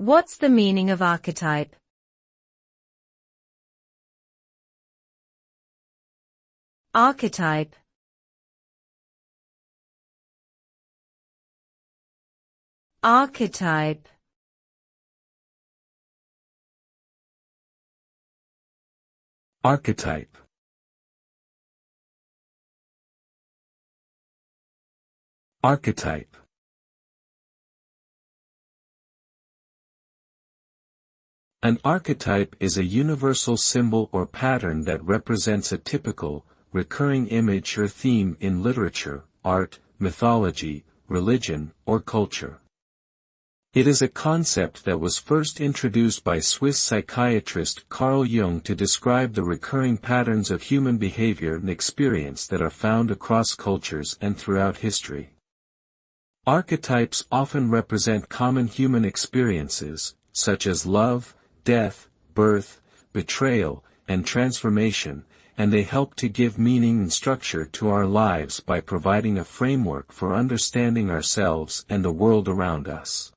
What's the meaning of archetype? Archetype. Archetype. Archetype. Archetype. An archetype is a universal symbol or pattern that represents a typical, recurring image or theme in literature, art, mythology, religion, or culture. It is a concept that was first introduced by Swiss psychiatrist Carl Jung to describe the recurring patterns of human behavior and experience that are found across cultures and throughout history. Archetypes often represent common human experiences, such as love, death, birth, betrayal, and transformation, and they help to give meaning and structure to our lives by providing a framework for understanding ourselves and the world around us.